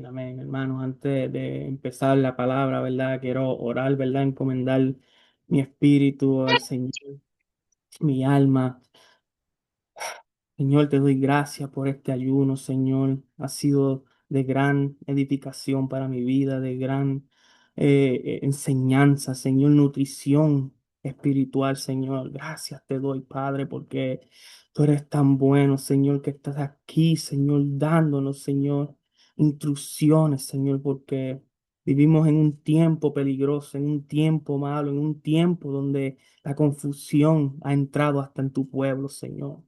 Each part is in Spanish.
Amén, hermanos. Antes de empezar la palabra, ¿verdad? Quiero orar, ¿verdad? Encomendar mi espíritu al Señor, mi alma. Señor, te doy gracias por este ayuno, Señor. Ha sido de gran edificación para mi vida, de gran enseñanza, Señor, nutrición espiritual, Señor. Gracias te doy, Padre, porque tú eres tan bueno, Señor, que estás aquí, Señor, dándonos, Señor, instrucciones, Señor, porque vivimos en un tiempo peligroso, en un tiempo malo, en un tiempo donde la confusión ha entrado hasta en tu pueblo, Señor.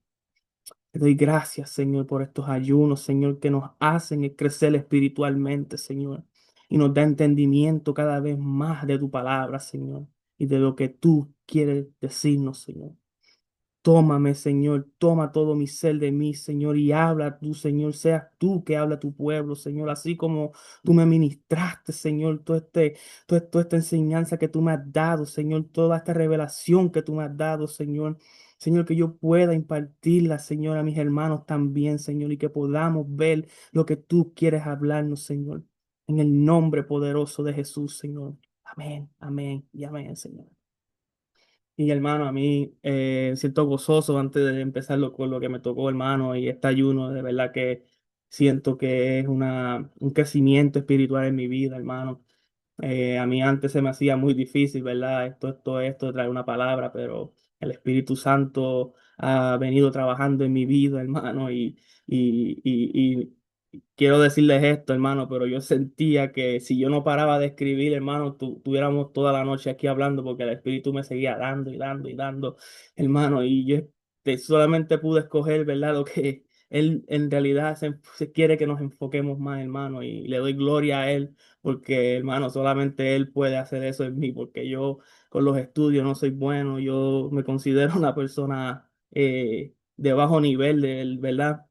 Te doy gracias, Señor, por estos ayunos, Señor, que nos hacen crecer espiritualmente, Señor, y nos da entendimiento cada vez más de tu palabra, Señor, y de lo que tú quieres decirnos, Señor. Tómame, Señor, toma todo mi ser de mí, Señor, y habla tú, Señor, seas tú que habla a tu pueblo, Señor, así como tú me ministraste, Señor, toda esta enseñanza que tú me has dado, Señor, toda esta revelación que tú me has dado, Señor. Señor, que yo pueda impartirla, Señor, a mis hermanos también, Señor, y que podamos ver lo que tú quieres hablarnos, Señor, en el nombre poderoso de Jesús, Señor. Amén, amén y amén, Señor. Y hermano, a mí siento gozoso antes de empezar con lo que me tocó, hermano, y este ayuno, de verdad que siento que es un crecimiento espiritual en mi vida, hermano. A mí antes se me hacía muy difícil, ¿verdad? Esto, traer una palabra, pero el Espíritu Santo ha venido trabajando en mi vida, hermano, y quiero decirles esto, hermano, pero yo sentía que si yo no paraba de escribir, hermano, tuviéramos toda la noche aquí hablando porque el Espíritu me seguía dando y dando y dando, hermano, y yo solamente pude escoger, ¿verdad? Lo que Él en realidad se quiere que nos enfoquemos más, hermano, y le doy gloria a Él porque, hermano, solamente Él puede hacer eso en mí, porque yo con los estudios no soy bueno, yo me considero una persona de bajo nivel, ¿verdad?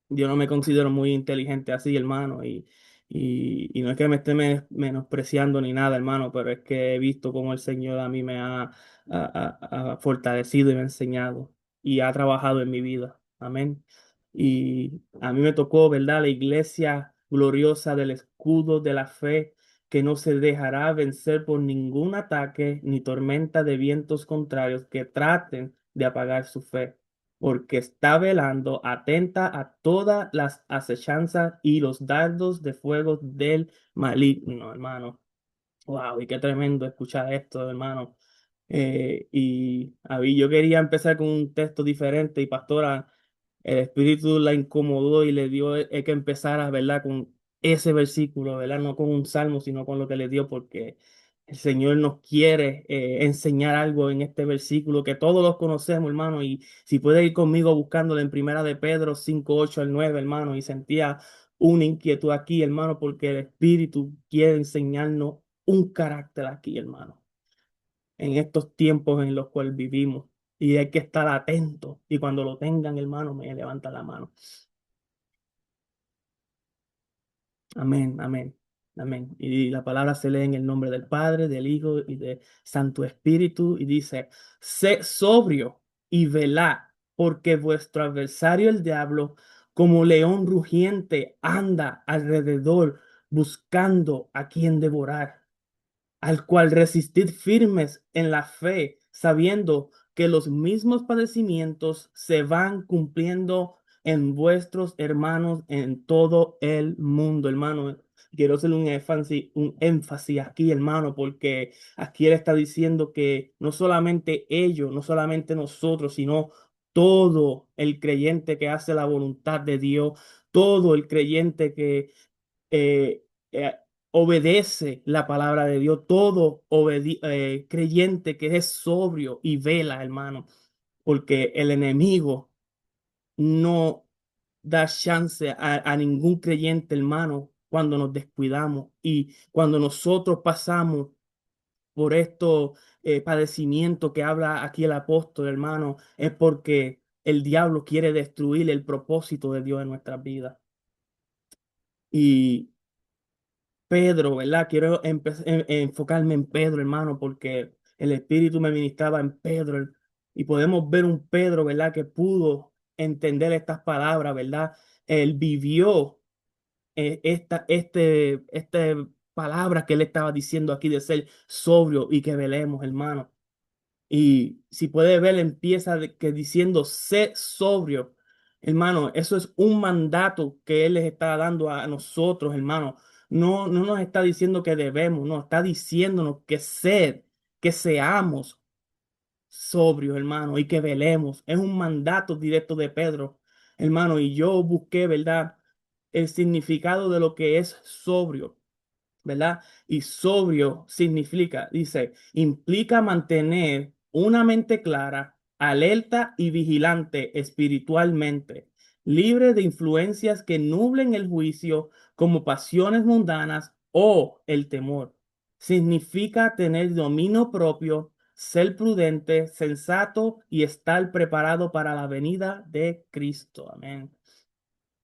Yo no me considero muy inteligente así, hermano, y no es que me esté menospreciando ni nada, hermano, pero es que he visto cómo el Señor a mí me ha fortalecido y me ha enseñado y ha trabajado en mi vida. Amén. Y a mí me tocó, ¿verdad? La iglesia gloriosa del escudo de la fe que no se dejará vencer por ningún ataque ni tormenta de vientos contrarios que traten de apagar su fe porque está velando atenta a todas las acechanzas y los dardos de fuego del maligno, hermano. Wow, y qué tremendo escuchar esto, hermano. Yo quería empezar con un texto diferente y pastora, el Espíritu la incomodó y le dio que empezara, ¿verdad? Con ese versículo, ¿verdad? No con un salmo, sino con lo que le dio, porque el Señor nos quiere enseñar algo en este versículo que todos los conocemos, hermano. Y si puede ir conmigo buscándolo en Primera de Pedro 5:8 al 9, hermano, y sentía una inquietud aquí, hermano, porque el Espíritu quiere enseñarnos un carácter aquí, hermano, en estos tiempos en los cuales vivimos. Y hay que estar atentos. Y cuando lo tengan, hermano, me levantan la mano. Amén, amén, amén. Y la palabra se lee en el nombre del Padre, del Hijo y del Santo Espíritu. Y dice, sé sobrio y velad, porque vuestro adversario el diablo, como león rugiente, anda alrededor buscando a quien devorar, al cual resistid firmes en la fe, sabiendo que los mismos padecimientos se van cumpliendo en vuestros hermanos en todo el mundo, hermano. Quiero hacer un énfasis aquí, hermano, porque aquí él está diciendo que no solamente ellos, no solamente nosotros, sino todo el creyente que hace la voluntad de Dios, todo el creyente que eh, eh, obedece la palabra de Dios, todo creyente que es sobrio y vela, hermano, porque el enemigo no da chance a ningún creyente, hermano, cuando nos descuidamos y cuando nosotros pasamos por estos padecimientos que habla aquí el apóstol, hermano, es porque el diablo quiere destruir el propósito de Dios en nuestras vidas. Y Pedro, ¿verdad? Quiero enfocarme en Pedro, hermano, porque el Espíritu me ministraba en Pedro y podemos ver un Pedro, ¿verdad? Que pudo entender estas palabras, ¿verdad? Él vivió esta palabra que él estaba diciendo aquí de ser sobrio y que velemos, hermano. Y si puede ver, empieza que diciendo, sé sobrio. Hermano, eso es un mandato que Él les está dando a nosotros, hermano. No, no nos está diciendo que debemos, no, está diciéndonos que que seamos sobrios, hermano, y que velemos. Es un mandato directo de Pedro, hermano. Y yo busqué, ¿verdad? El significado de lo que es sobrio. ¿Verdad? Y sobrio significa, dice, implica mantener una mente clara, alerta y vigilante espiritualmente, libre de influencias que nublen el juicio como pasiones mundanas o el temor. Significa tener dominio propio, ser prudente, sensato y estar preparado para la venida de Cristo. Amén,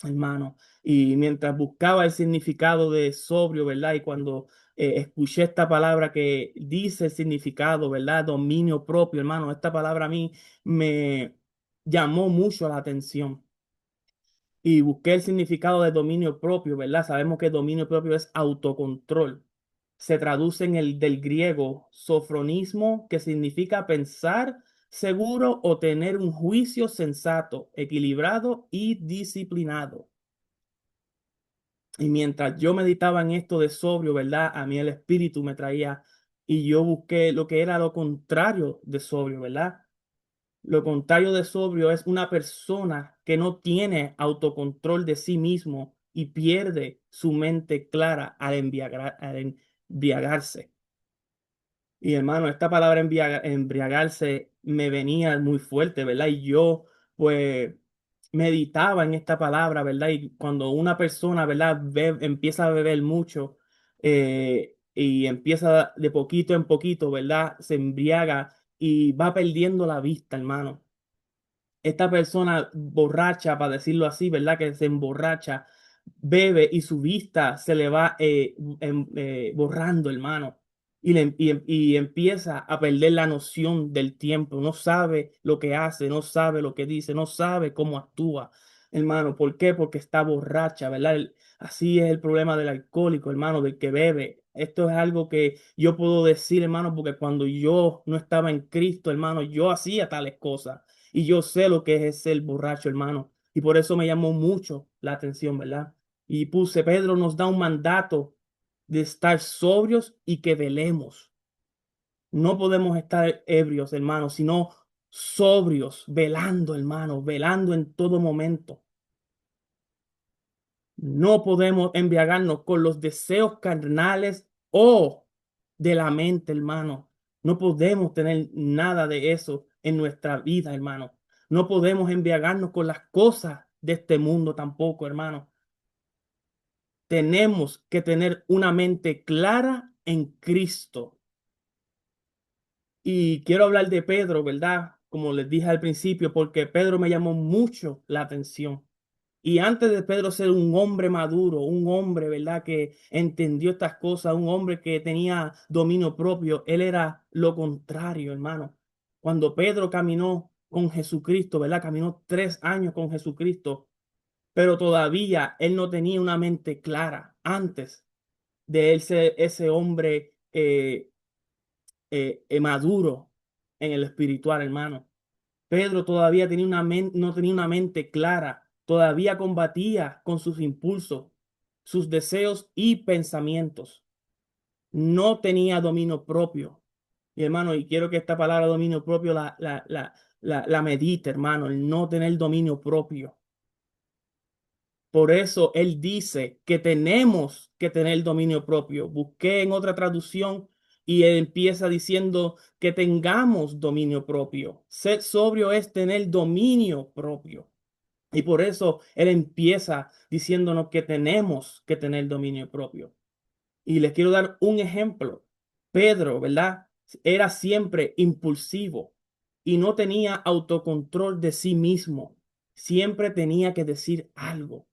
hermano. Y mientras buscaba el significado de sobrio, ¿verdad? Y cuando escuché esta palabra que dice el significado, ¿verdad? Dominio propio, hermano. Esta palabra a mí me llamó mucho la atención. Y busqué el significado de dominio propio, ¿verdad? Sabemos que dominio propio es autocontrol. Se traduce en el del griego sofronismo, que significa pensar seguro o tener un juicio sensato, equilibrado y disciplinado. Y mientras yo meditaba en esto de sobrio, ¿verdad? A mí el espíritu me traía y yo busqué lo que era lo contrario de sobrio, ¿verdad? Lo contrario de sobrio es una persona que no tiene autocontrol de sí mismo y pierde su mente clara al embriagarse. Y hermano, esta palabra embriagarse me venía muy fuerte, ¿verdad? Y yo, pues, meditaba en esta palabra, ¿verdad? Y cuando una persona, ¿verdad? Empieza a beber mucho y empieza de poquito en poquito, ¿verdad? Se embriaga y va perdiendo la vista, hermano. Esta persona borracha, para decirlo así, ¿verdad? Que se emborracha, bebe y su vista se le va borrando, hermano. Y empieza a perder la noción del tiempo. No sabe lo que hace, no sabe lo que dice, no sabe cómo actúa, hermano. ¿Por qué? Porque está borracha, ¿verdad? Así es el problema del alcohólico, hermano, del que bebe. Esto es algo que yo puedo decir, hermano, porque cuando yo no estaba en Cristo, hermano, yo hacía tales cosas. Y yo sé lo que es ser borracho, hermano. Y por eso me llamó mucho la atención, ¿verdad? Y puse, Pedro nos da un mandato de estar sobrios y que velemos. No podemos estar ebrios, hermano, sino sobrios, velando, hermano, velando en todo momento. No podemos embriagarnos con los deseos carnales o de la mente, hermano. No podemos tener nada de eso en nuestra vida, hermano. No podemos embriagarnos con las cosas de este mundo tampoco, hermano. Tenemos que tener una mente clara en Cristo. Y quiero hablar de Pedro, ¿verdad? Como les dije al principio, porque Pedro me llamó mucho la atención. Y antes de Pedro ser un hombre maduro, un hombre, ¿verdad? Que entendió estas cosas, un hombre que tenía dominio propio, él era lo contrario, hermano. Cuando Pedro caminó con Jesucristo, ¿verdad? Caminó 3 años con Jesucristo, pero todavía él no tenía una mente clara antes de él ser ese hombre maduro en el espiritual, hermano. Pedro todavía tenía no tenía una mente clara, todavía combatía con sus impulsos, sus deseos y pensamientos. No tenía dominio propio. Y hermano, y quiero que esta palabra dominio propio la medite, hermano, el no tener dominio propio. Por eso él dice que tenemos que tener dominio propio. Busqué en otra traducción y él empieza diciendo que tengamos dominio propio. Ser sobrio es tener dominio propio. Y por eso él empieza diciéndonos que tenemos que tener dominio propio. Y les quiero dar un ejemplo. Pedro, ¿verdad? Era siempre impulsivo y no tenía autocontrol de sí mismo. Siempre tenía que decir algo.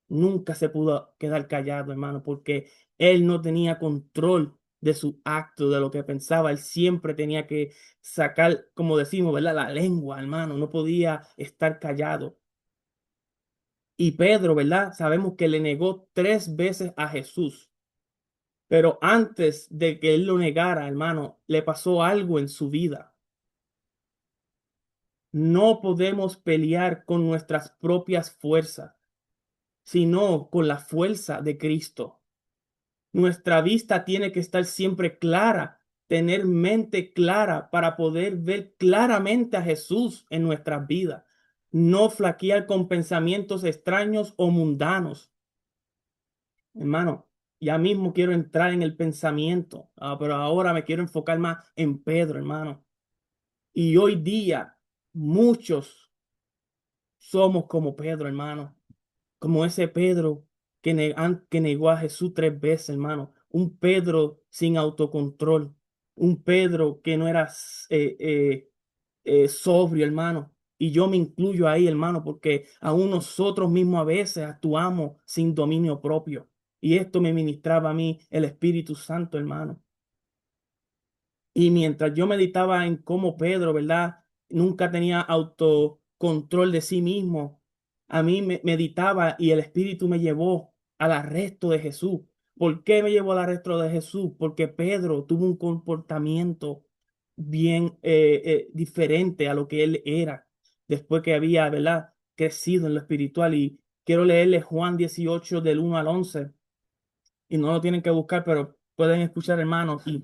Nunca se pudo quedar callado, hermano, porque él no tenía control de su acto, de lo que pensaba. Él siempre tenía que sacar, como decimos, ¿verdad? La lengua, hermano. No podía estar callado. Y Pedro, ¿verdad? Sabemos que le negó 3 veces a Jesús. Pero antes de que él lo negara, hermano, le pasó algo en su vida. No podemos pelear con nuestras propias fuerzas, sino con la fuerza de Cristo. Nuestra vista tiene que estar siempre clara, tener mente clara para poder ver claramente a Jesús en nuestras vidas. No flaquear con pensamientos extraños o mundanos. Hermano, ya mismo quiero entrar en el pensamiento, pero ahora me quiero enfocar más en Pedro, hermano. Y hoy día muchos somos como Pedro, hermano. Como ese Pedro que negó a Jesús 3 veces, hermano. Un Pedro sin autocontrol. Un Pedro que no era sobrio, hermano. Y yo me incluyo ahí, hermano, porque aún nosotros mismos a veces actuamos sin dominio propio. Y esto me ministraba a mí el Espíritu Santo, hermano. Y mientras yo meditaba en cómo Pedro, ¿verdad? Nunca tenía autocontrol de sí mismo. A mí me meditaba y el Espíritu me llevó al arresto de Jesús. ¿Por qué me llevó al arresto de Jesús? Porque Pedro tuvo un comportamiento bien diferente a lo que él era después que había, ¿verdad? Crecido en lo espiritual. Y quiero leerle Juan 18 del 1 al 11. Y no lo tienen que buscar, pero pueden escuchar, hermanos. Y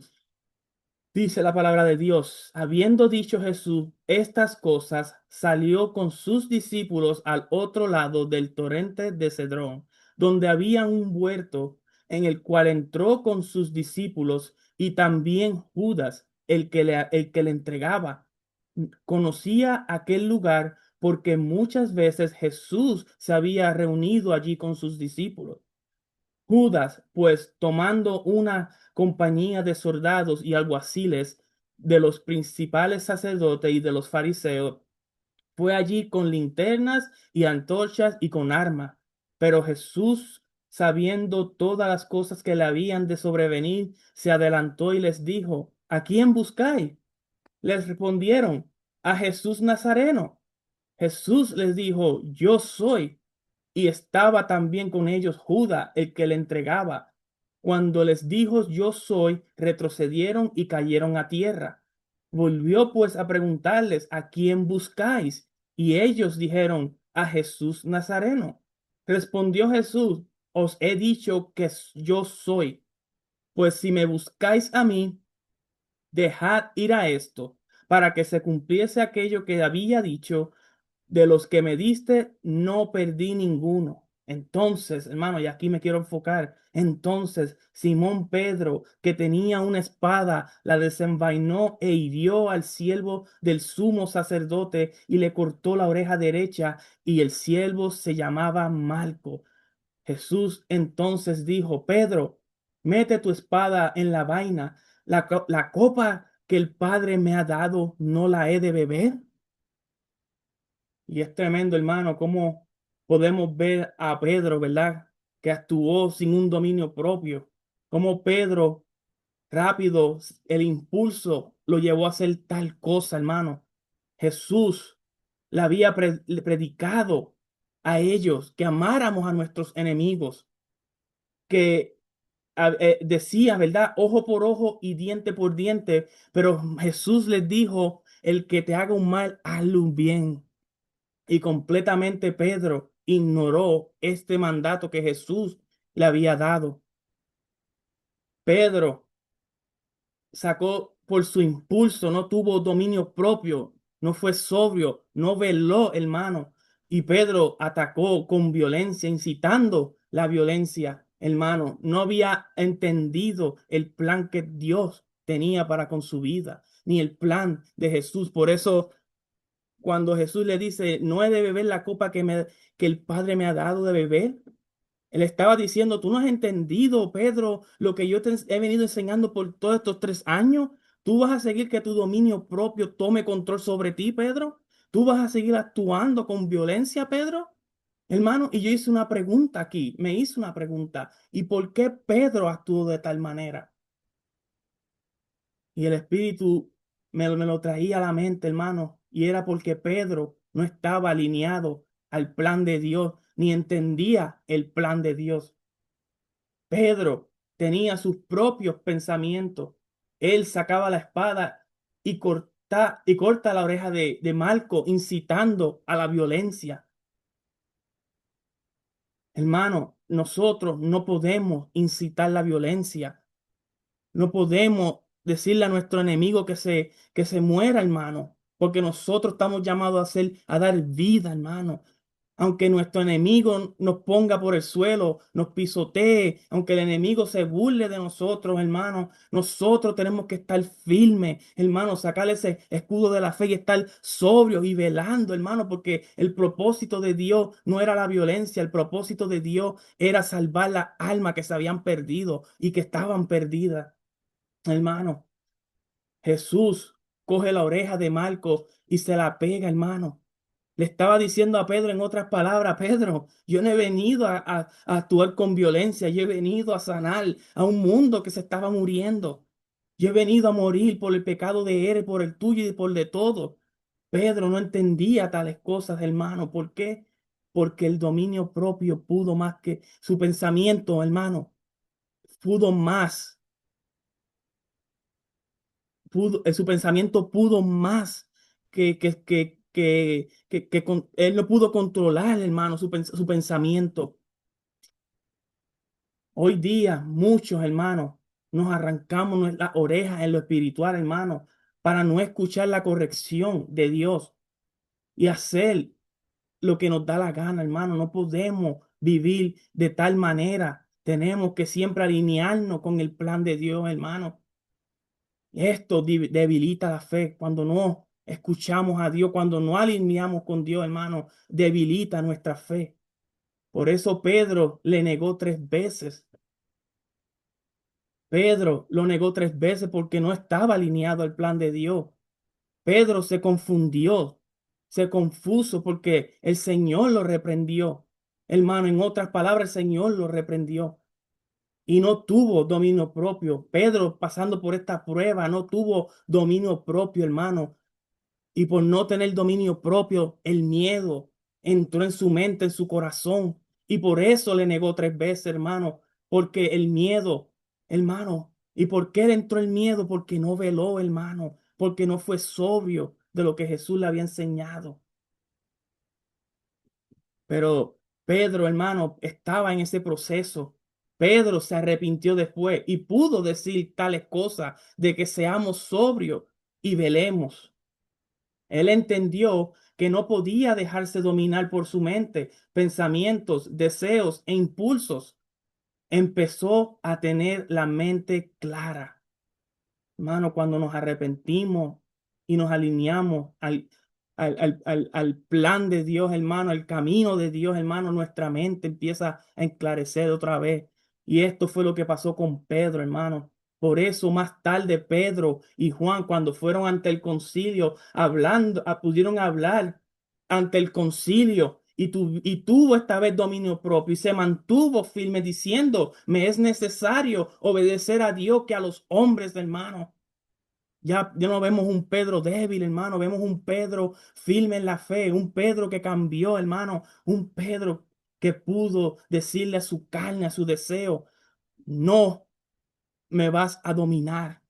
dice la palabra de Dios, habiendo dicho Jesús estas cosas, salió con sus discípulos al otro lado del torrente de Cedrón, donde había un huerto en el cual entró con sus discípulos y también Judas, el que le entregaba. Conocía aquel lugar porque muchas veces Jesús se había reunido allí con sus discípulos. Judas, pues tomando una compañía de soldados y alguaciles de los principales sacerdotes y de los fariseos, fue allí con linternas y antorchas y con armas. Pero Jesús, sabiendo todas las cosas que le habían de sobrevenir, se adelantó y les dijo, ¿a quién buscáis? Les respondieron, a Jesús Nazareno. Jesús les dijo, yo soy. Y estaba también con ellos Judas, el que le entregaba. Cuando les dijo yo soy, retrocedieron y cayeron a tierra. Volvió pues a preguntarles, ¿a quién buscáis? Y ellos dijeron, a Jesús Nazareno. Respondió Jesús, os he dicho que yo soy. Pues si me buscáis a mí, dejad ir a esto, para que se cumpliese aquello que había dicho, de los que me diste, no perdí ninguno. Entonces, hermano, y aquí me quiero enfocar. Entonces, Simón Pedro, que tenía una espada, la desenvainó e hirió al siervo del sumo sacerdote y le cortó la oreja derecha, y el siervo se llamaba Malco. Jesús entonces dijo, Pedro, mete tu espada en la vaina. La copa que el Padre me ha dado, ¿no la he de beber? Y es tremendo, hermano, cómo podemos ver a Pedro, ¿verdad? Que actuó sin un dominio propio. Cómo Pedro, rápido, el impulso lo llevó a hacer tal cosa, hermano. Jesús le había predicado a ellos que amáramos a nuestros enemigos, que decía, ¿verdad? Ojo por ojo y diente por diente, pero Jesús les dijo, el que te haga un mal, hazle un bien. Y completamente Pedro ignoró este mandato que Jesús le había dado. Pedro sacó por su impulso, no tuvo dominio propio, no fue sobrio, no veló, hermano. Y Pedro atacó con violencia, incitando la violencia, hermano. No había entendido el plan que Dios tenía para con su vida, ni el plan de Jesús. Por eso cuando Jesús le dice, no he de beber la copa que el Padre me ha dado de beber, él estaba diciendo, tú no has entendido, Pedro, lo que yo te he venido enseñando por todos estos 3 años. Tú vas a seguir que tu dominio propio tome control sobre ti, Pedro. Tú vas a seguir actuando con violencia, Pedro. Hermano, y yo hice una pregunta aquí, me hice una pregunta. ¿Y por qué Pedro actuó de tal manera? Y el Espíritu me lo traía a la mente, hermano. Y era porque Pedro no estaba alineado al plan de Dios. ni entendía el plan de Dios. Pedro tenía sus propios pensamientos. Él sacaba la espada y corta la oreja de Malco, incitando a la violencia. Hermano, nosotros no podemos incitar la violencia. No podemos decirle a nuestro enemigo que se muera, hermano, porque nosotros estamos llamados a hacer, a dar vida, hermano. Aunque nuestro enemigo nos ponga por el suelo, nos pisotee, aunque el enemigo se burle de nosotros, hermano, nosotros tenemos que estar firmes, hermano, sacar ese escudo de la fe y estar sobrios y velando, hermano, porque el propósito de Dios no era la violencia, el propósito de Dios era salvar las almas que se habían perdido y que estaban perdidas. Hermano, Jesús coge la oreja de Marco y se la pega, hermano. Le estaba diciendo a Pedro en otras palabras, Pedro, yo no he venido a actuar con violencia, yo he venido a sanar a un mundo que se estaba muriendo. Yo he venido a morir por el pecado de él, por el tuyo y por el de todo. Pedro no entendía tales cosas, hermano. ¿Por qué? Porque el dominio propio pudo más que su pensamiento, hermano, pudo más su pensamiento pudo más él no pudo controlar, hermano, su pensamiento. Hoy día, muchos hermanos, nos arrancamos las orejas en lo espiritual, hermano, para no escuchar la corrección de Dios y hacer lo que nos da la gana, hermano. No podemos vivir de tal manera. Tenemos que siempre alinearnos con el plan de Dios, hermano. Esto debilita la fe cuando no escuchamos a Dios, cuando no alineamos con Dios, hermano, debilita nuestra fe. Por eso Pedro le negó 3 veces. Pedro lo negó 3 veces porque no estaba alineado al plan de Dios. Pedro se confundió, se confuso porque el Señor lo reprendió. Hermano, en otras palabras, el Señor lo reprendió y no tuvo dominio propio. Pedro, pasando por esta prueba, no tuvo dominio propio, hermano. Y por no tener dominio propio, el miedo entró en su mente, en su corazón. Y por eso le negó 3 veces, hermano. Porque el miedo, hermano. ¿Y por qué le entró el miedo? Porque no veló, hermano. Porque no fue sobrio de lo que Jesús le había enseñado. Pero Pedro, hermano, estaba en ese proceso. Pedro se arrepintió después y pudo decir tales cosas de que seamos sobrios y velemos. Él entendió que no podía dejarse dominar por su mente, pensamientos, deseos e impulsos. Empezó a tener la mente clara. Hermano, cuando nos arrepentimos y nos alineamos al plan de Dios, hermano, al camino de Dios, hermano, nuestra mente empieza a enclarecer otra vez. Y esto fue lo que pasó con Pedro, hermano. Por eso más tarde Pedro y Juan, cuando fueron ante el concilio, hablando, pudieron hablar ante el concilio y tuvo esta vez dominio propio y se mantuvo firme diciendo, me es necesario obedecer a Dios que a los hombres, hermano. Ya no vemos un Pedro débil, hermano, vemos un Pedro firme en la fe, un Pedro que cambió, hermano, un Pedro que pudo decirle a su carne, a su deseo, no me vas a dominar.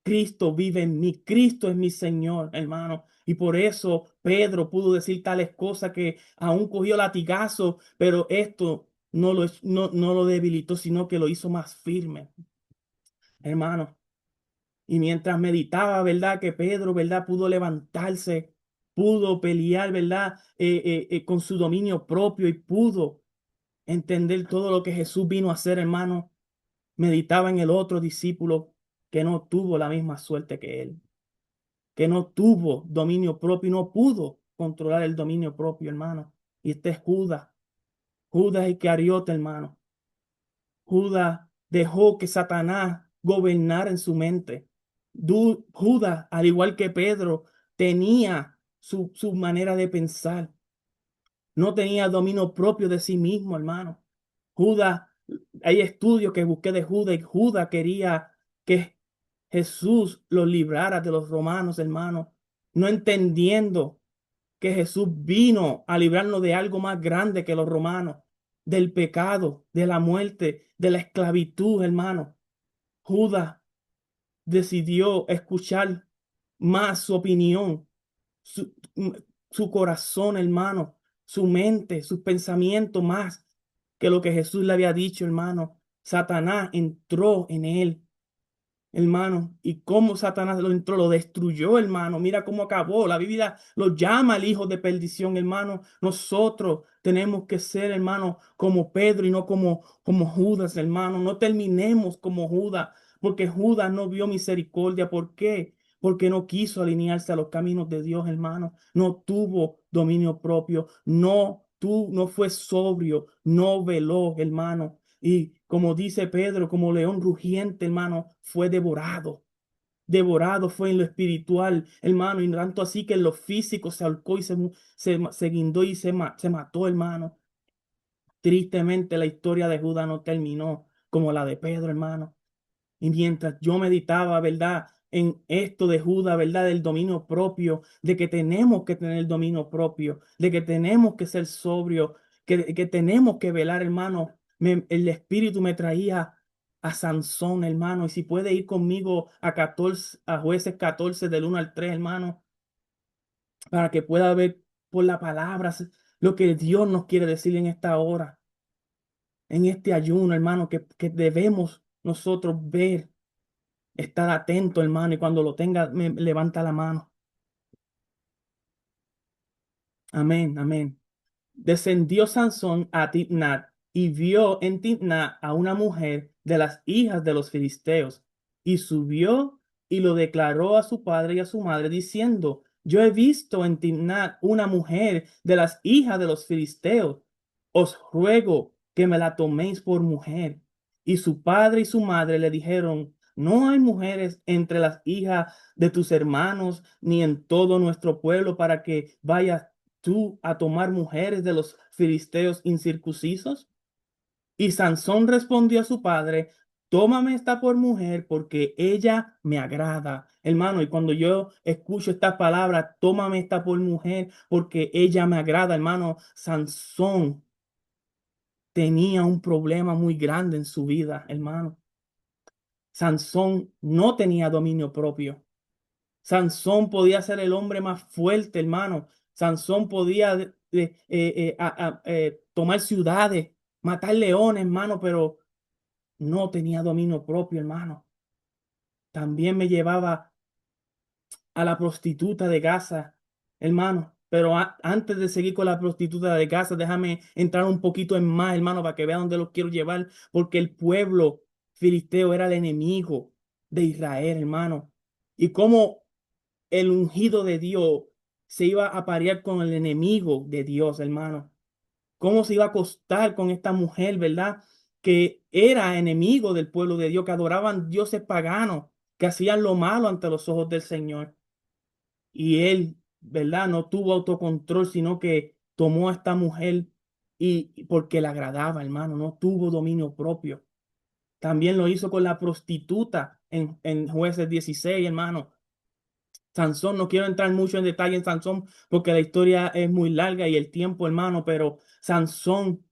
Cristo vive en mí, Cristo es mi Señor, hermano. Y por eso Pedro pudo decir tales cosas que aún cogió latigazo, pero esto no lo debilitó, sino que lo hizo más firme, hermano. Y mientras meditaba, ¿verdad? Que Pedro, ¿verdad? Pudo levantarse, pudo pelear, ¿verdad? Con su dominio propio y pudo entender todo lo que Jesús vino a hacer, hermano. Meditaba en el otro discípulo que no tuvo la misma suerte que él, que no tuvo dominio propio y no pudo controlar el dominio propio, hermano. Y este es Judas, Judas Iscariote, hermano. Judas dejó que Satanás gobernara en su mente. Judas, al igual que Pedro, tenía su manera de pensar. No tenía dominio propio de sí mismo, hermano. Judas, hay estudios que busqué de Judas y Judas quería que Jesús los librara de los romanos, hermano, no entendiendo que Jesús vino a librarnos de algo más grande que los romanos, del pecado, de la muerte, de la esclavitud, hermano. Judas decidió escuchar más su opinión, su, su corazón, hermano, su mente, sus pensamientos más que lo que Jesús le había dicho, hermano. Satanás entró en él, hermano, y cómo Satanás lo entró, lo destruyó, hermano. Mira cómo acabó. La Biblia lo llama el hijo de perdición, hermano. Nosotros tenemos que ser, hermano, como Pedro y no como Judas, hermano. No terminemos como Judas, porque Judas no vio misericordia. ¿Por qué? Porque no quiso alinearse a los caminos de Dios, hermano. No tuvo dominio propio. No fue sobrio. No veló, hermano. Y como dice Pedro, como león rugiente, hermano, fue devorado. Devorado fue en lo espiritual, hermano, y tanto así que en lo físico se ahorcó y se guindó y se mató, hermano. Tristemente la historia de Judas no terminó como la de Pedro, hermano. Y mientras yo meditaba, ¿verdad? En esto de Judas, ¿verdad? Del dominio propio, de que tenemos que tener el dominio propio, de que tenemos que ser sobrios, que tenemos que velar, hermano. El Espíritu me traía a Sansón, hermano. Y si puede ir conmigo a 14, a Jueces 14 del 1 al 3, hermano, para que pueda ver por la palabra lo que Dios nos quiere decir en esta hora, en este ayuno, hermano, que debemos nosotros ver. Estar atento, hermano, y cuando lo tenga, me levanta la mano. Amén, amén. Descendió Sansón a Timnat y vio en Timnat a una mujer de las hijas de los filisteos y subió y lo declaró a su padre y a su madre diciendo, yo he visto en Timnat una mujer de las hijas de los filisteos. Os ruego que me la toméis por mujer. Y su padre y su madre le dijeron, no hay mujeres entre las hijas de tus hermanos ni en todo nuestro pueblo para que vayas tú a tomar mujeres de los filisteos incircuncisos? Y Sansón respondió a su padre, tómame esta por mujer porque ella me agrada. Hermano, y cuando yo escucho estas palabras, tómame esta por mujer porque ella me agrada, hermano, Sansón tenía un problema muy grande en su vida, hermano. Sansón no tenía dominio propio. Sansón podía ser el hombre más fuerte, hermano. Sansón podía tomar ciudades, matar leones, hermano, pero no tenía dominio propio, hermano. También me llevaba a la prostituta de Gaza, hermano. Pero antes de seguir con la prostituta de Gaza, déjame entrar un poquito en más, hermano, para que vean dónde los quiero llevar, porque el pueblo filisteo era el enemigo de Israel, hermano. Y cómo el ungido de Dios se iba a parear con el enemigo de Dios, hermano. Cómo se iba a acostar con esta mujer, ¿verdad? Que era enemigo del pueblo de Dios, que adoraban dioses paganos, que hacían lo malo ante los ojos del Señor. Y él, ¿verdad? No tuvo autocontrol, sino que tomó a esta mujer y porque le agradaba, hermano, no tuvo dominio propio. También lo hizo con la prostituta en Jueces 16, hermano. Sansón, no quiero entrar mucho en detalle en Sansón porque la historia es muy larga y el tiempo, hermano, pero Sansón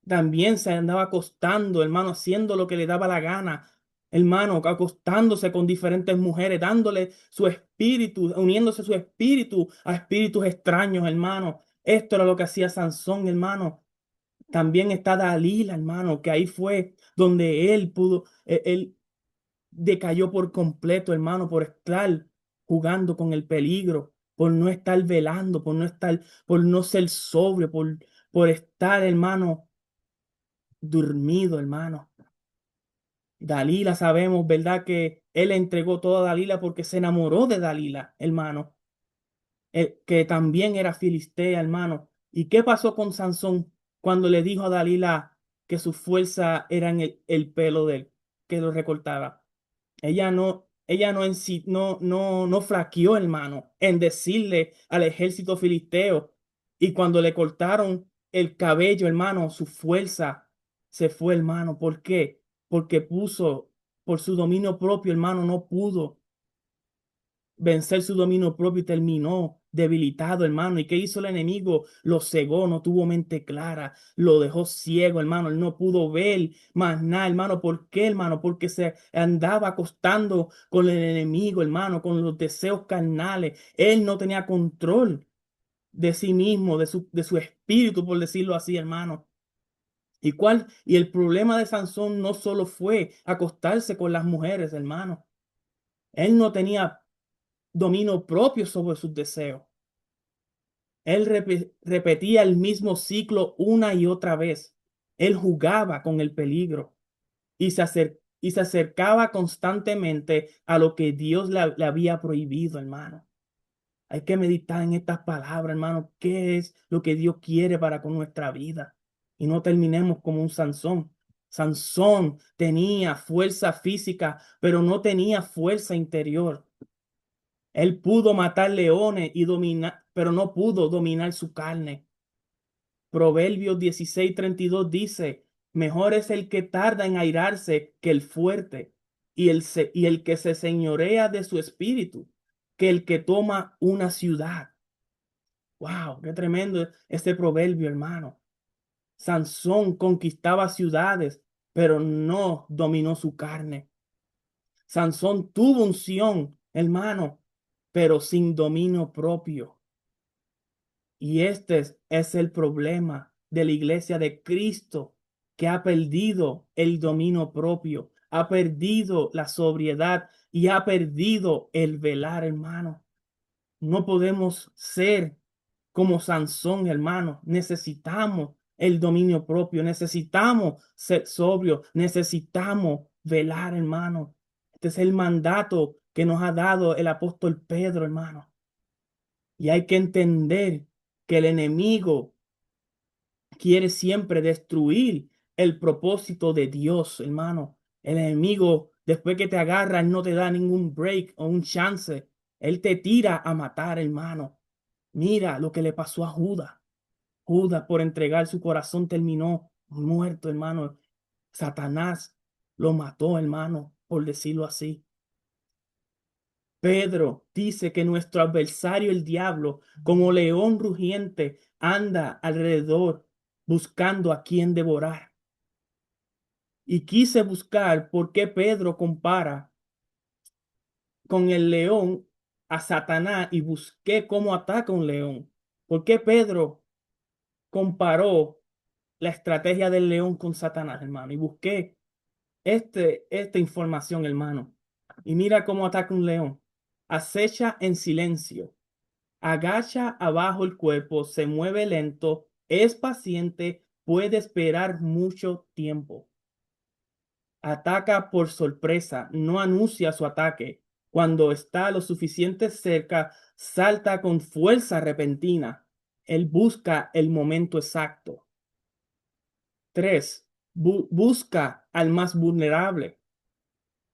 también se andaba acostando, hermano, haciendo lo que le daba la gana, hermano, acostándose con diferentes mujeres, dándole su espíritu, uniéndose su espíritu a espíritus extraños, hermano. Esto era lo que hacía Sansón, hermano. También está Dalila, hermano, que ahí fue donde él pudo, él decayó por completo, hermano, por estar jugando con el peligro, por no estar velando, por no ser sobrio, por estar, hermano, dormido, hermano. Dalila, sabemos, ¿verdad? Que él entregó toda Dalila porque se enamoró de Dalila, hermano, que también era filistea, hermano. ¿Y qué pasó con Sansón cuando le dijo a Dalila que su fuerza era en el pelo de él, que lo recortaba? Ella no en sí, no flaqueó, hermano, en decirle al ejército filisteo. Y cuando le cortaron el cabello, hermano, su fuerza se fue, hermano. ¿Por qué? Porque por su dominio propio, hermano, no pudo vencer su dominio propio y terminó debilitado, hermano. ¿Y qué hizo el enemigo? Lo cegó, no tuvo mente clara, lo dejó ciego, hermano. Él no pudo ver más nada, hermano. ¿Por qué, hermano? Porque se andaba acostando con el enemigo, hermano, con los deseos carnales. Él no tenía control de sí mismo, de su espíritu, por decirlo así, hermano. Y el problema de Sansón no solo fue acostarse con las mujeres, hermano. Él no tenía dominio propio sobre sus deseos. Él repetía el mismo ciclo una y otra vez. Él jugaba con el peligro y se acercaba constantemente a lo que Dios le había prohibido, hermano. Hay que meditar en estas palabras, hermano. ¿Qué es lo que Dios quiere para con nuestra vida? Y no terminemos como un Sansón. Sansón tenía fuerza física, pero no tenía fuerza interior. Él pudo matar leones y dominar, pero no pudo dominar su carne. Proverbios 16:32 dice, mejor es el que tarda en airarse que el fuerte, y el que se señorea de su espíritu, que el que toma una ciudad. Wow, qué tremendo este proverbio, hermano. Sansón conquistaba ciudades, pero no dominó su carne. Sansón tuvo unción, hermano, pero sin dominio propio. Y es el problema de la iglesia de Cristo, que ha perdido el dominio propio, ha perdido la sobriedad y ha perdido el velar, hermano. No podemos ser como Sansón, hermano. Necesitamos el dominio propio, necesitamos ser sobrios, necesitamos velar, hermano. Este es el mandato que nos ha dado el apóstol Pedro, hermano. Y hay que entender que el enemigo quiere siempre destruir el propósito de Dios, hermano. El enemigo, después que te agarra, él no te da ningún break o un chance. Él te tira a matar, hermano. Mira lo que le pasó a Judas. Judas, por entregar su corazón, terminó muerto, hermano. Satanás lo mató, hermano, por decirlo así. Pedro dice que nuestro adversario, el diablo, como león rugiente, anda alrededor buscando a quien devorar. Y quise buscar por qué Pedro compara con el león a Satanás y busqué cómo ataca un león. ¿Por qué Pedro comparó la estrategia del león con Satanás, hermano? Y busqué esta información, hermano. Y mira cómo ataca un león. Acecha en silencio, agacha abajo el cuerpo, se mueve lento, es paciente, puede esperar mucho tiempo. Ataca por sorpresa, no anuncia su ataque. Cuando está lo suficiente cerca, salta con fuerza repentina. Él busca el momento exacto. 3. Busca al más vulnerable,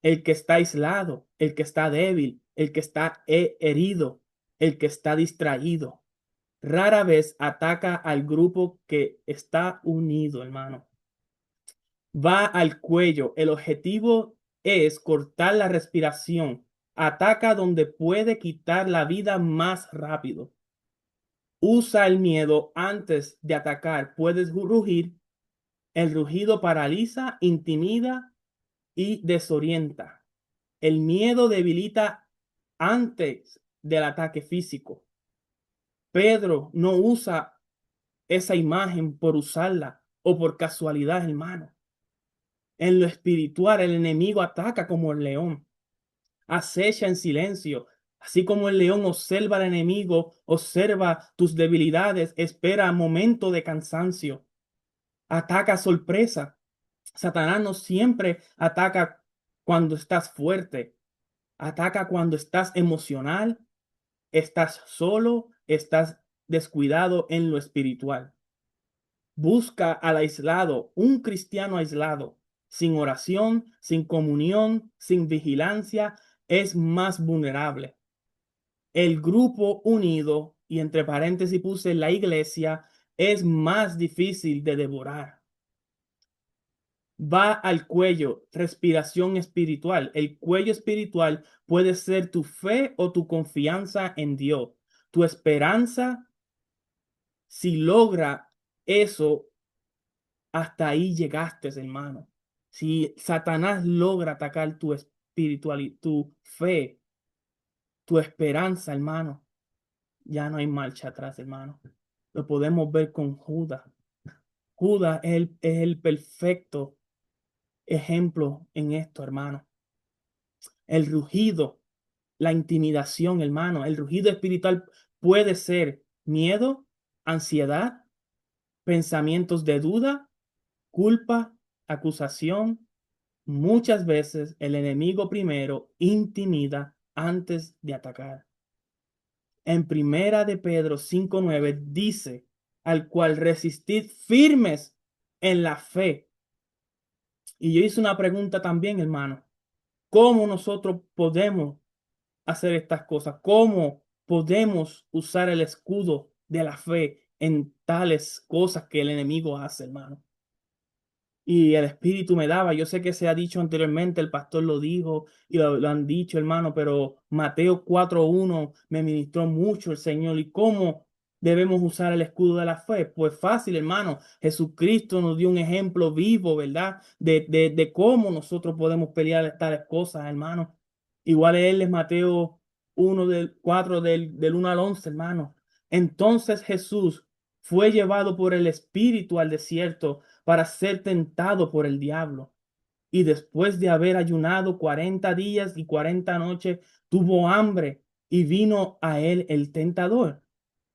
el que está aislado, el que está débil, el que está herido, el que está distraído. Rara vez ataca al grupo que está unido, hermano. Va al cuello. El objetivo es cortar la respiración. Ataca donde puede quitar la vida más rápido. Usa el miedo antes de atacar. Puedes rugir. El rugido paraliza, intimida y desorienta. El miedo debilita antes del ataque físico. Pedro no usa esa imagen por usarla o por casualidad, hermano. En lo espiritual, el enemigo ataca como el león, acecha en silencio. Así como el león observa al enemigo, observa tus debilidades, espera momento de cansancio, ataca a sorpresa. Satanás no siempre ataca cuando estás fuerte, ataca cuando estás emocional, estás solo, estás descuidado en lo espiritual. Busca al aislado, un cristiano aislado, sin oración, sin comunión, sin vigilancia, es más vulnerable. El grupo unido, y entre paréntesis puse la iglesia, es más difícil de devorar. Va al cuello, respiración espiritual. El cuello espiritual puede ser tu fe o tu confianza en Dios, tu esperanza, si logra eso, hasta ahí llegaste, hermano. Si Satanás logra atacar tu espiritualidad, tu fe, tu esperanza, hermano, ya no hay marcha atrás, hermano. Lo podemos ver con Judas. Judas es el perfecto ejemplo en esto, hermano. El rugido, la intimidación, hermano. El rugido espiritual puede ser miedo, ansiedad, pensamientos de duda, culpa, acusación. Muchas veces el enemigo primero intimida antes de atacar. En primera de Pedro 5:9 dice, al cual resistid firmes en la fe. Y yo hice una pregunta también, hermano. ¿Cómo nosotros podemos hacer estas cosas? ¿Cómo podemos usar el escudo de la fe en tales cosas que el enemigo hace, hermano? Y el Espíritu me daba. Yo sé que se ha dicho anteriormente, el pastor lo dijo y lo han dicho, hermano, pero Mateo 4:1 me ministró mucho el Señor. ¿Y cómo debemos usar el escudo de la fe? Pues fácil, hermano. Jesucristo nos dio un ejemplo vivo, ¿verdad? De cómo nosotros podemos pelear tales cosas, hermano. Igual él es Mateo 1 del 4 del 1 al 11, hermano. Entonces Jesús fue llevado por el Espíritu al desierto para ser tentado por el diablo. Y después de haber ayunado 40 días y 40 noches, tuvo hambre y vino a él el tentador.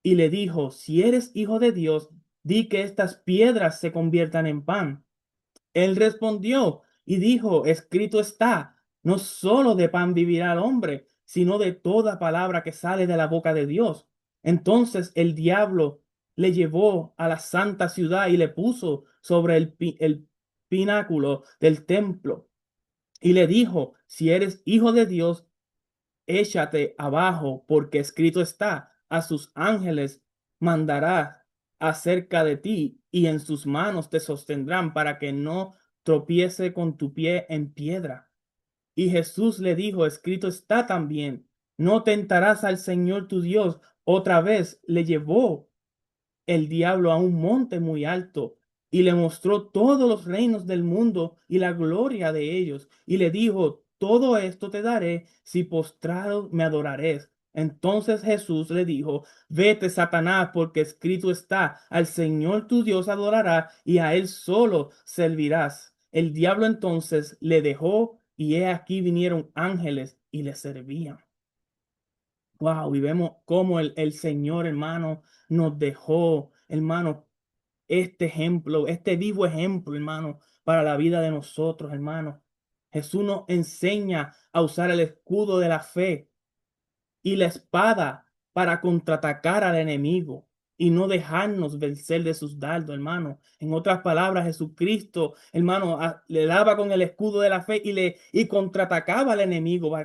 Y le dijo, si eres hijo de Dios, di que estas piedras se conviertan en pan. Él respondió y dijo, escrito está, no solo de pan vivirá el hombre, sino de toda palabra que sale de la boca de Dios. Entonces el diablo le llevó a la santa ciudad y le puso sobre el pináculo del templo y le dijo, si eres hijo de Dios, échate abajo, porque escrito está, a sus ángeles mandará acerca de ti y en sus manos te sostendrán para que no tropiece con tu pie en piedra. Y Jesús le dijo, escrito está también, no tentarás al Señor tu Dios. Otra vez le llevó el diablo a un monte muy alto y le mostró todos los reinos del mundo y la gloria de ellos. Y le dijo, todo esto te daré si postrado me adorares. Entonces Jesús le dijo, vete, Satanás, porque escrito está, al Señor tu Dios adorará y a él solo servirás. El diablo entonces le dejó y he aquí vinieron ángeles y le servían. Wow, y vemos cómo el Señor, hermano, nos dejó, hermano, este ejemplo, este vivo ejemplo, hermano, para la vida de nosotros, hermano. Jesús nos enseña a usar el escudo de la fe y la espada para contraatacar al enemigo y no dejarnos vencer de sus dardos, hermano. En otras palabras, Jesucristo, hermano, le daba con el escudo de la fe y contraatacaba al enemigo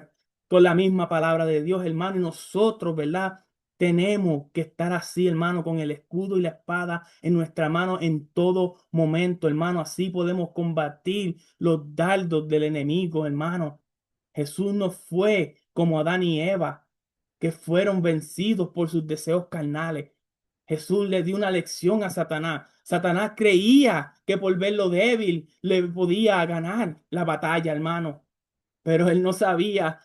con la misma palabra de Dios, hermano. Y nosotros, ¿verdad? Tenemos que estar así, hermano, con el escudo y la espada en nuestra mano en todo momento, hermano. Así podemos combatir los dardos del enemigo, hermano. Jesús no fue como Adán y Eva, que fueron vencidos por sus deseos carnales. Jesús le dio una lección a Satanás. Satanás creía que por verlo débil le podía ganar la batalla, hermano. Pero él no sabía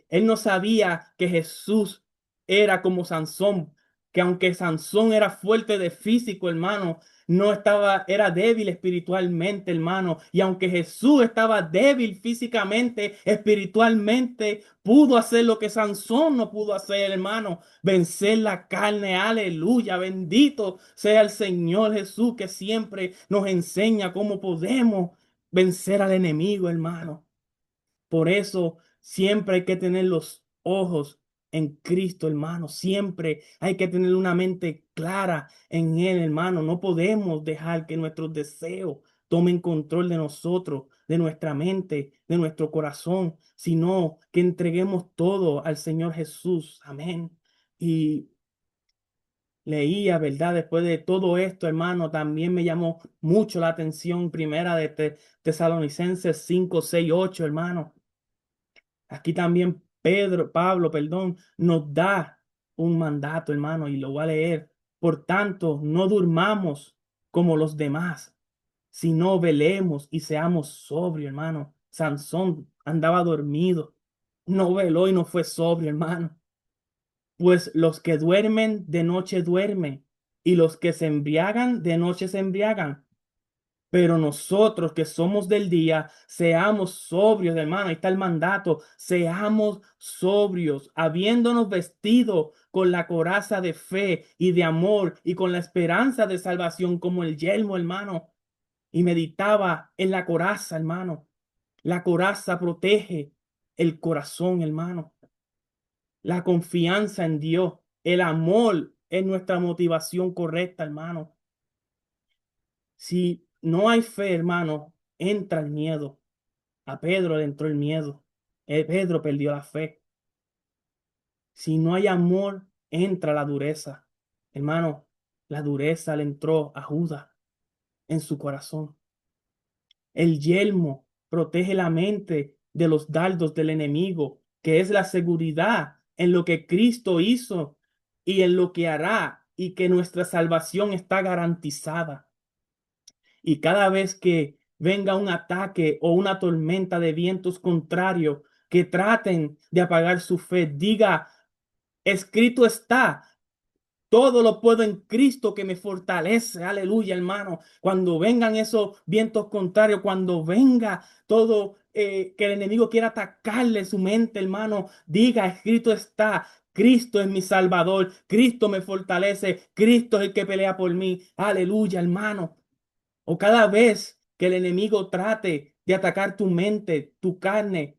él no sabía que Jesús era como Sansón, que aunque Sansón era fuerte de físico, hermano, no estaba, era débil espiritualmente, hermano. Y aunque Jesús estaba débil físicamente, espiritualmente, pudo hacer lo que Sansón no pudo hacer, hermano. Vencer la carne, aleluya. Bendito sea el Señor Jesús que siempre nos enseña cómo podemos vencer al enemigo, hermano. Por eso siempre hay que tener los ojos en Cristo, hermano. Siempre hay que tener una mente clara en Él, hermano. No podemos dejar que nuestros deseos tomen control de nosotros, de nuestra mente, de nuestro corazón, sino que entreguemos todo al Señor Jesús. Amén. Y leía, ¿verdad? Después de todo esto, hermano, también me llamó mucho la atención primera de Tesalonicenses 5, 6, 8, hermano. Aquí también Pablo, perdón, nos da. un mandato, hermano, y lo voy a leer. Por tanto, no durmamos como los demás, sino velemos y seamos sobrios, hermano. Sansón andaba dormido, no veló y no fue sobrio, hermano. Pues los que duermen de noche duermen, y los que se embriagan de noche se embriagan. Pero nosotros que somos del día, seamos sobrios, hermano. Ahí está el mandato. Seamos sobrios, habiéndonos vestido con la coraza de fe y de amor y con la esperanza de salvación como el yelmo, hermano. Y meditaba en la coraza, hermano. La coraza protege el corazón, hermano. La confianza en Dios, el amor es nuestra motivación correcta, hermano. Si no hay fe, hermano, entra el miedo. A Pedro le entró el miedo. Pedro perdió la fe. Si no hay amor, entra la dureza. Hermano, la dureza le entró a Judas en su corazón. El yelmo protege la mente de los dardos del enemigo, que es la seguridad en lo que Cristo hizo y en lo que hará, y que nuestra salvación está garantizada. Y cada vez que venga un ataque o una tormenta de vientos contrarios que traten de apagar su fe, diga, escrito está, todo lo puedo en Cristo que me fortalece. Aleluya, hermano. Cuando vengan esos vientos contrarios, cuando venga todo que el enemigo quiera atacarle su mente, hermano, diga, escrito está. Cristo es mi Salvador. Cristo me fortalece. Cristo es el que pelea por mí. Aleluya, hermano. O cada vez que el enemigo trate de atacar tu mente, tu carne,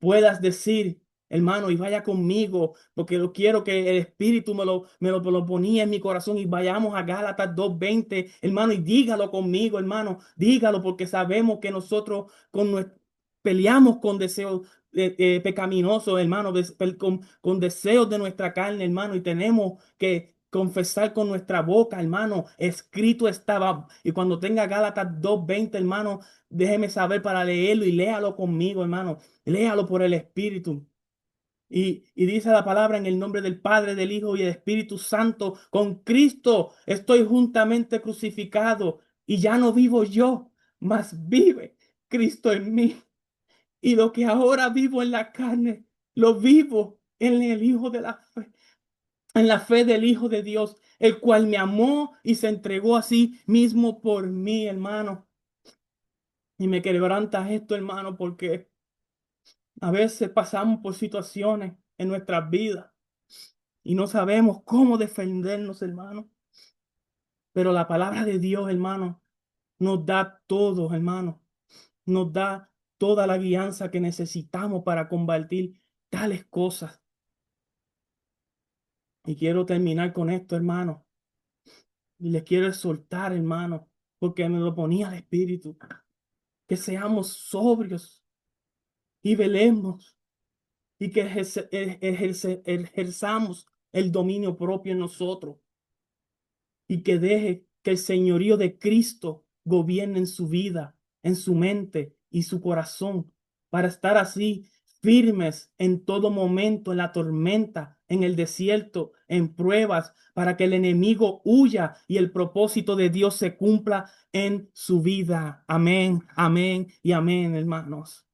puedas decir, hermano, y vaya conmigo, porque yo quiero que el Espíritu me lo ponía en mi corazón, y vayamos a Gálatas 2:20, hermano, y dígalo conmigo, hermano, dígalo, porque sabemos que nosotros peleamos con deseos pecaminosos, hermano, con deseos de nuestra carne, hermano, y tenemos que confesar con nuestra boca, hermano, escrito estaba. Y cuando tenga Gálatas 2:20, hermano, déjeme saber para leerlo, y léalo conmigo, hermano. Léalo por el Espíritu. Y dice la palabra: en el nombre del Padre, del Hijo y del Espíritu Santo, con Cristo estoy juntamente crucificado, y ya no vivo yo, mas vive Cristo en mí. Y lo que ahora vivo en la carne, lo vivo en el Hijo de la fe, en la fe del Hijo de Dios, el cual me amó y se entregó a sí mismo por mí, hermano. Y me quebranta esto, hermano, porque a veces pasamos por situaciones en nuestras vidas y no sabemos cómo defendernos, hermano. Pero la palabra de Dios, hermano, nos da todo, hermano. Nos da toda la guianza que necesitamos para combatir tales cosas. Y quiero terminar con esto, hermano. Y les quiero exhortar, hermano, porque me lo ponía el Espíritu, que seamos sobrios y velemos, y que ejerzamos el dominio propio en nosotros, y que deje que el señorío de Cristo gobierne en su vida, en su mente y su corazón, para estar así firmes en todo momento, en la tormenta, en el desierto, en pruebas, para que el enemigo huya y el propósito de Dios se cumpla en su vida. Amén, amén y amén, hermanos.